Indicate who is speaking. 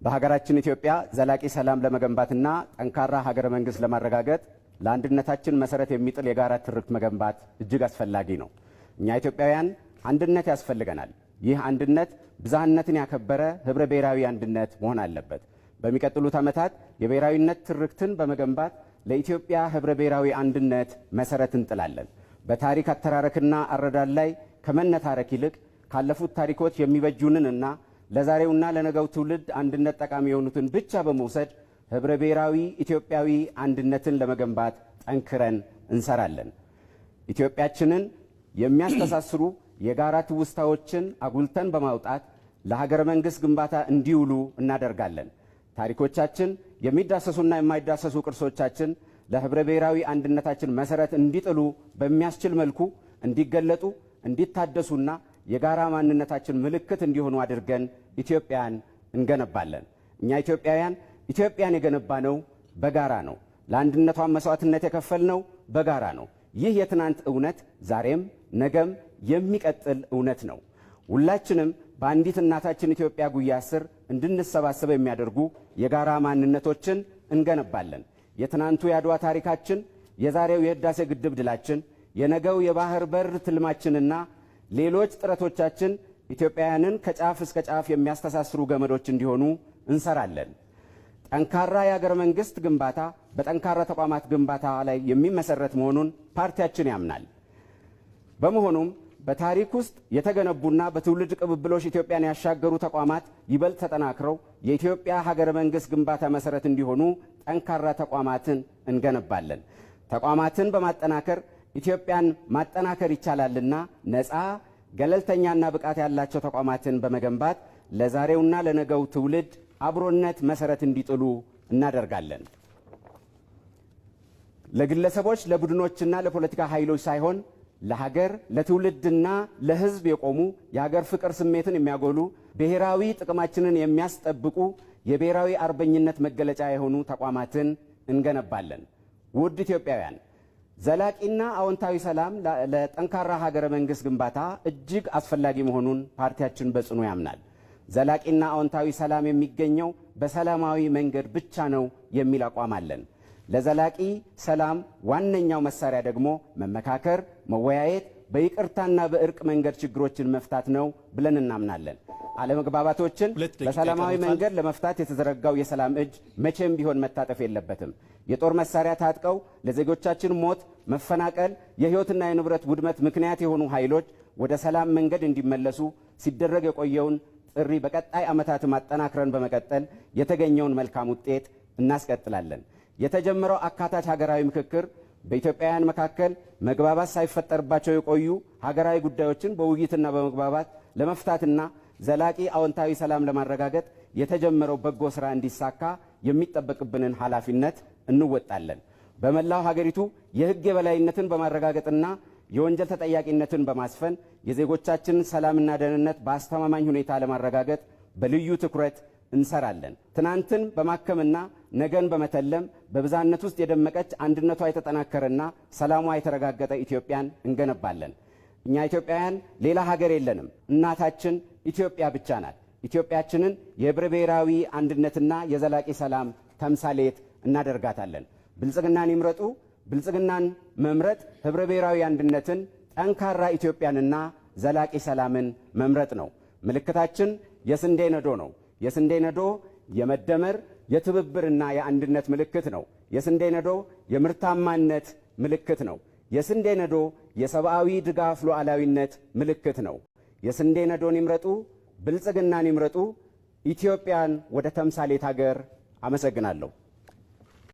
Speaker 1: በሀገራችን ኢትዮጵያ ዘላቂ ሰላም ለመገንባትና ጠንካራ ሀገረ መንግስት ለማረጋገጥ ለአንድነታችን መሰረት የሚጥል የጋራ ትርክት መገንባት እጅግ አስፈላጊ ነው። እኛ ኢትዮጵያውያን አንድነት ያስፈልገናል። ይህ አንድነት ብዝሃነትን ያከበረ ህብረ ብሔራዊ አንድነት መሆን አለበት። በሚቀጥሉት ዓመታት የብሔራዊነት ትርክትን በመገንባት ለኢትዮጵያ ህብረ ብሔራዊ አንድነት መሰረት እንጥላለን። በታሪክ አተራረክና አረዳድ ላይ ከመነታረክ ይልቅ ካለፉት ታሪኮች የሚበጁንንና ለዛሬውና ለነገው ትውልድ አንድነት ጠቃሚ የሆኑትን ብቻ በመውሰድ ህብረ ብሔራዊ ኢትዮጵያዊ አንድነትን ለመገንባት ጠንክረን እንሰራለን። ኢትዮጵያችንን የሚያስተሳስሩ የጋራ ትውስታዎችን አጉልተን በማውጣት ለሀገረ መንግስት ግንባታ እንዲውሉ እናደርጋለን። ታሪኮቻችን፣ የሚዳሰሱና የማይዳሰሱ ቅርሶቻችን ለህብረ ብሔራዊ አንድነታችን መሰረት እንዲጥሉ በሚያስችል መልኩ እንዲገለጡ፣ እንዲታደሱና የጋራ ማንነታችን ምልክት እንዲሆኑ አድርገን ኢትዮጵያን እንገነባለን። እኛ ኢትዮጵያውያን ኢትዮጵያን የገነባነው በጋራ ነው። ለአንድነቷ መስዋዕትነት የከፈልነው በጋራ ነው። ይህ የትናንት እውነት ዛሬም ነገም የሚቀጥል እውነት ነው። ሁላችንም በአንዲት እናታችን ኢትዮጵያ ጉያ ስር እንድንሰባሰብ የሚያደርጉ የጋራ ማንነቶችን እንገነባለን። የትናንቱ የአድዋ ታሪካችን፣ የዛሬው የህዳሴ ግድብ ድላችን፣ የነገው የባህር በር ትልማችንና ሌሎች ጥረቶቻችን ኢትዮጵያውያንን ከጫፍ እስከ ጫፍ የሚያስተሳስሩ ገመዶች እንዲሆኑ እንሰራለን። ጠንካራ የሀገረ መንግስት ግንባታ በጠንካራ ተቋማት ግንባታ ላይ የሚመሰረት መሆኑን ፓርቲያችን ያምናል። በመሆኑም በታሪክ ውስጥ የተገነቡና በትውልድ ቅብብሎች ኢትዮጵያን ያሻገሩ ተቋማት ይበልጥ ተጠናክረው የኢትዮጵያ ሀገረ መንግስት ግንባታ መሰረት እንዲሆኑ ጠንካራ ተቋማትን እንገነባለን። ተቋማትን በማጠናከር ኢትዮጵያን ማጠናከር ይቻላልና ነፃ፣ ገለልተኛና ብቃት ያላቸው ተቋማትን በመገንባት ለዛሬውና ለነገው ትውልድ አብሮነት መሰረት እንዲጥሉ እናደርጋለን። ለግለሰቦች ለቡድኖችና ለፖለቲካ ኃይሎች ሳይሆን ለሀገር ለትውልድና ለሕዝብ የቆሙ የሀገር ፍቅር ስሜትን የሚያጎሉ ብሔራዊ ጥቅማችንን የሚያስጠብቁ የብሔራዊ አርበኝነት መገለጫ የሆኑ ተቋማትን እንገነባለን። ውድ ኢትዮጵያውያን፣ ዘላቂና አዎንታዊ ሰላም ለጠንካራ ሀገረ መንግስት ግንባታ እጅግ አስፈላጊ መሆኑን ፓርቲያችን በጽኑ ያምናል። ዘላቂና አዎንታዊ ሰላም የሚገኘው በሰላማዊ መንገድ ብቻ ነው የሚል አቋም አለን። ለዘላቂ ሰላም ዋነኛው መሳሪያ ደግሞ መመካከር፣ መወያየት፣ በይቅርታና በእርቅ መንገድ ችግሮችን መፍታት ነው ብለን እናምናለን። አለመግባባቶችን በሰላማዊ መንገድ ለመፍታት የተዘረጋው የሰላም እጅ መቼም ቢሆን መታጠፍ የለበትም። የጦር መሳሪያ ታጥቀው ለዜጎቻችን ሞት፣ መፈናቀል፣ የህይወትና የንብረት ውድመት ምክንያት የሆኑ ኃይሎች ወደ ሰላም መንገድ እንዲመለሱ ሲደረግ የቆየውን ጥሪ በቀጣይ ዓመታት ማጠናክረን በመቀጠል የተገኘውን መልካም ውጤት እናስቀጥላለን። የተጀመረው አካታች ሀገራዊ ምክክር በኢትዮጵያውያን መካከል መግባባት ሳይፈጠርባቸው የቆዩ ሀገራዊ ጉዳዮችን በውይይትና በመግባባት ለመፍታትና ዘላቂ አዎንታዊ ሰላም ለማረጋገጥ የተጀመረው በጎ ሥራ እንዲሳካ የሚጠበቅብንን ኃላፊነት እንወጣለን። በመላው ሀገሪቱ የሕግ የበላይነትን በማረጋገጥና የወንጀል ተጠያቂነትን በማስፈን የዜጎቻችንን ሰላምና ደህንነት በአስተማማኝ ሁኔታ ለማረጋገጥ በልዩ ትኩረት እንሰራለን። ትናንትን በማከምና ነገን በመተለም በብዝሃነት ውስጥ የደመቀች አንድነቷ የተጠናከረና ሰላሟ የተረጋገጠ ኢትዮጵያን እንገነባለን። እኛ ኢትዮጵያውያን ሌላ ሀገር የለንም። እናታችን ኢትዮጵያ ብቻ ናት። ኢትዮጵያችንን የህብረ ብሔራዊ አንድነትና የዘላቂ ሰላም ተምሳሌት እናደርጋታለን። ብልጽግናን ይምረጡ። ብልጽግናን መምረጥ ህብረ ብሔራዊ አንድነትን፣ ጠንካራ ኢትዮጵያንና ዘላቂ ሰላምን መምረጥ ነው። ምልክታችን የስንዴ ነዶ ነው። የስንዴ ነዶ የመደመር የትብብርና የአንድነት ምልክት ነው። የስንዴ ነዶ የምርታማነት ምልክት ነው። የስንዴ ነዶ የሰብአዊ ድጋፍ ሉዓላዊነት ምልክት ነው። የስንዴ ነዶን ይምረጡ፣ ብልጽግናን ይምረጡ፣ ኢትዮጵያን ወደ ተምሳሌት ሀገር። አመሰግናለሁ።